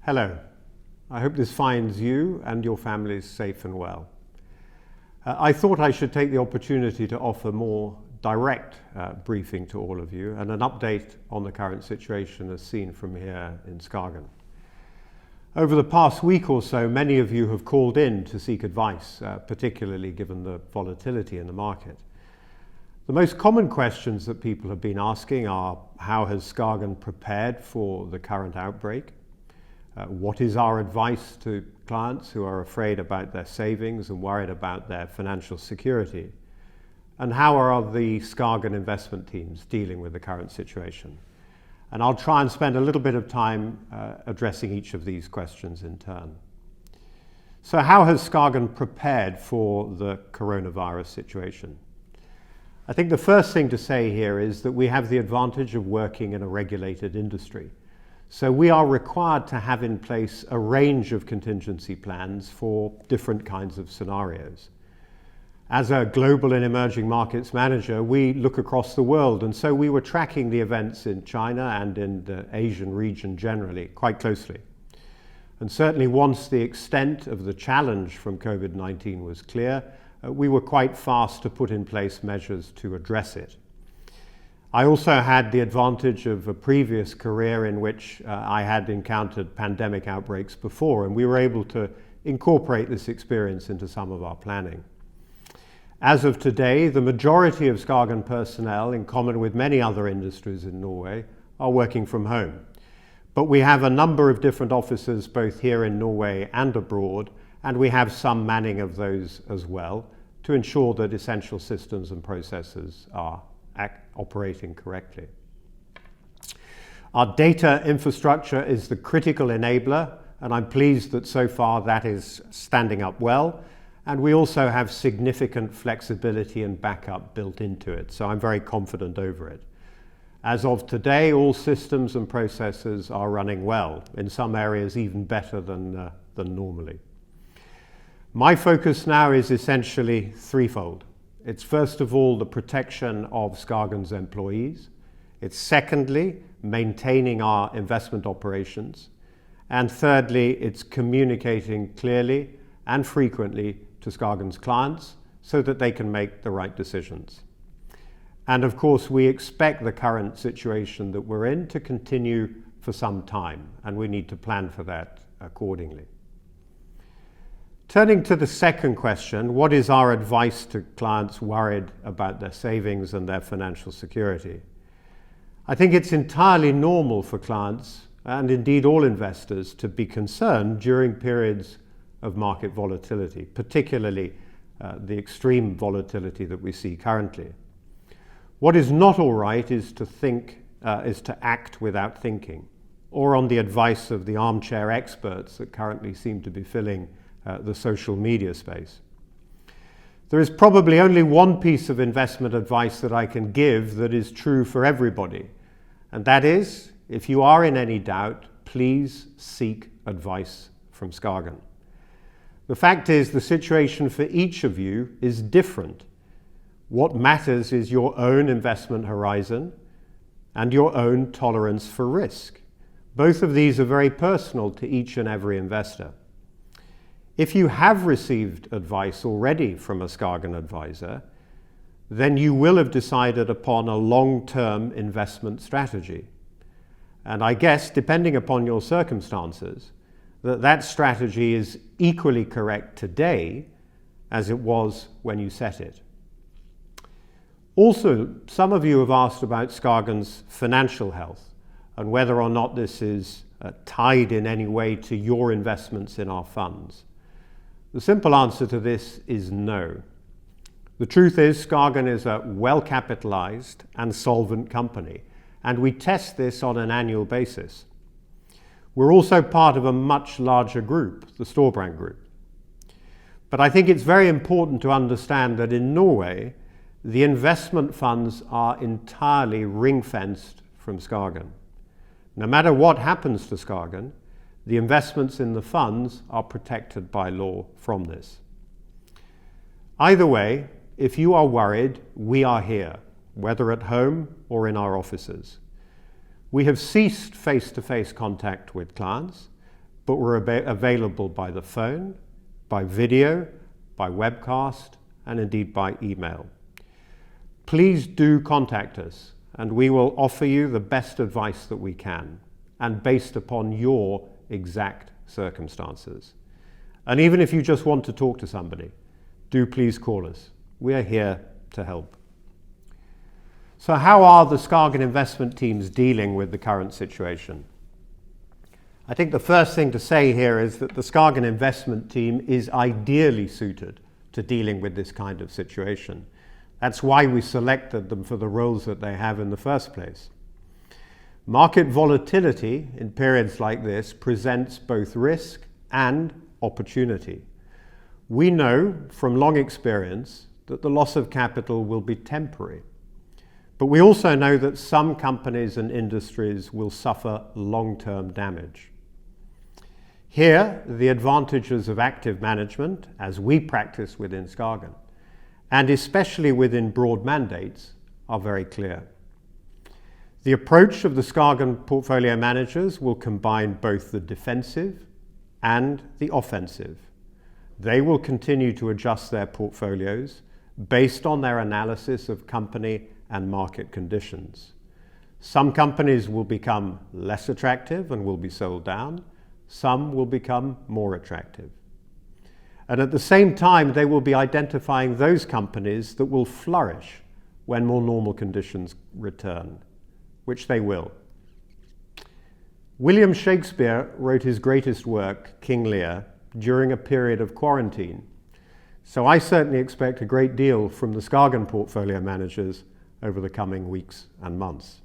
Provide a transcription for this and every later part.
Hello. I hope this finds you and your families safe and well. I thought I should take the opportunity to offer more direct briefing to all of you and an update on the current situation as seen from here in SKAGEN. Over the past week or so, many of you have called in to seek advice, particularly given the volatility in the market. The most common questions that people have been asking are, how has SKAGEN prepared for the current outbreak? What is our advice to clients who are afraid about their savings and worried about their financial security? And how are the SKAGEN investment teams dealing with the current situation? And I'll try and spend a little bit of time addressing each of these questions in turn. So how has SKAGEN prepared for the coronavirus situation? I think the first thing to say here is that we have the advantage of working in a regulated industry. So we are required to have in place a range of contingency plans for different kinds of scenarios. As a global and emerging markets manager, we look across the world, and so we were tracking the events in China and in the Asian region generally quite closely. And certainly once the extent of the challenge from COVID-19 was clear, we were quite fast to put in place measures to address it. I also had the advantage of a previous career in which I had encountered pandemic outbreaks before, and we were able to incorporate this experience into some of our planning. As of today, the majority of SKAGEN personnel, in common with many other industries in Norway, are working from home. But we have a number of different offices both here in Norway and abroad, and we have some manning of those as well to ensure that essential systems and processes are operating correctly. Our data infrastructure is the critical enabler, and I'm pleased that so far that is standing up well. And we also have significant flexibility and backup built into it, so I'm very confident over it. As of today, all systems and processes are running well, in some areas even better than normally. My focus now is essentially threefold. It's first of all the protection of SKAGEN's employees. It's secondly, maintaining our investment operations. And thirdly, it's communicating clearly and frequently to SKAGEN's clients so that they can make the right decisions. And of course, we expect the current situation that we're in to continue for some time, and we need to plan for that accordingly. Turning to the second question, what is our advice to clients worried about their savings and their financial security? I think it's entirely normal for clients, and indeed all investors, to be concerned during periods of market volatility, particularly the extreme volatility that we see currently. What is not all right is to act without thinking, or on the advice of the armchair experts that currently seem to be filling the social media space. There is probably only one piece of investment advice that I can give that is true for everybody, and that is, if you are in any doubt, please seek advice from SKAGEN. The fact is, the situation for each of you is different. What matters is your own investment horizon and your own tolerance for risk. Both of these are very personal to each and every investor. If you have received advice already from a SKAGEN advisor, then you will have decided upon a long-term investment strategy. And I guess, depending upon your circumstances, that strategy is equally correct today as it was when you set it. Also, some of you have asked about SKAGEN's financial health and whether or not this is tied in any way to your investments in our funds. The simple answer to this is no. The truth is, SKAGEN is a well-capitalized and solvent company, and we test this on an annual basis. We're also part of a much larger group, the Storebrand Group. But I think it's very important to understand that in Norway, the investment funds are entirely ring-fenced from SKAGEN. No matter what happens to SKAGEN, the investments in the funds are protected by law from this. Either way, if you are worried, we are here, whether at home or in our offices. We have ceased face-to-face contact with clients, but we're available by the phone, by video, by webcast, and indeed by email. Please do contact us, and we will offer you the best advice that we can, and based upon your exact circumstances. And even if you just want to talk to somebody, do please call us. We are here to help. So how are the SKAGEN investment teams dealing with the current situation? I think the first thing to say here is that the SKAGEN investment team is ideally suited to dealing with this kind of situation. That's why we selected them for the roles that they have in the first place. Market volatility in periods like this presents both risk and opportunity. We know from long experience that the loss of capital will be temporary. But we also know that some companies and industries will suffer long-term damage. Here, the advantages of active management, as we practice within SKAGEN, and especially within broad mandates, are very clear. The approach of the SKAGEN portfolio managers will combine both the defensive and the offensive. They will continue to adjust their portfolios based on their analysis of company and market conditions. Some companies will become less attractive and will be sold down. Some will become more attractive. And at the same time, they will be identifying those companies that will flourish when more normal conditions return, which they will. William Shakespeare wrote his greatest work, King Lear, during a period of quarantine. So I certainly expect a great deal from the SKAGEN portfolio managers over the coming weeks and months.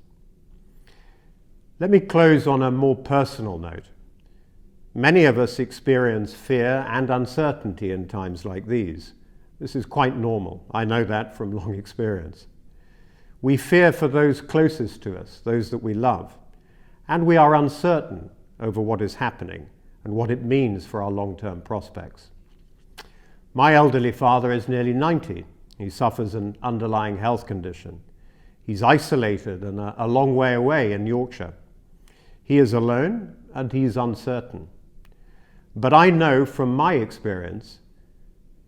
Let me close on a more personal note. Many of us experience fear and uncertainty in times like these. This is quite normal. I know that from long experience. We fear for those closest to us, those that we love, and we are uncertain over what is happening and what it means for our long-term prospects. My elderly father is nearly 90. He suffers an underlying health condition. He's isolated and a long way away in Yorkshire. He is alone and he's uncertain. But I know from my experience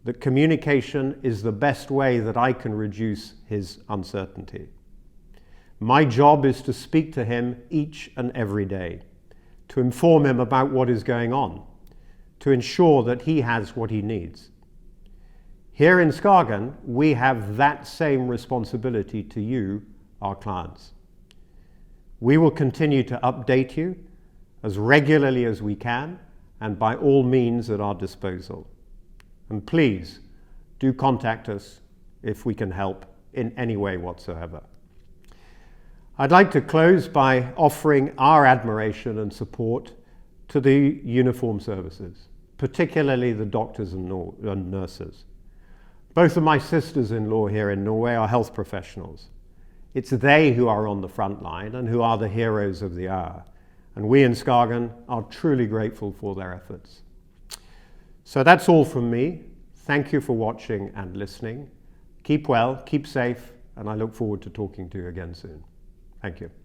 that communication is the best way that I can reduce his uncertainty. My job is to speak to him each and every day, to inform him about what is going on, to ensure that he has what he needs. Here in SKAGEN, we have that same responsibility to you, our clients. We will continue to update you as regularly as we can and by all means at our disposal. And please do contact us if we can help in any way whatsoever. I'd like to close by offering our admiration and support to the uniformed services, particularly the doctors and nurses. Both of my sisters-in-law here in Norway are health professionals. It's they who are on the front line and who are the heroes of the hour. And we in SKAGEN are truly grateful for their efforts. So that's all from me. Thank you for watching and listening. Keep well, keep safe, and I look forward to talking to you again soon. Thank you.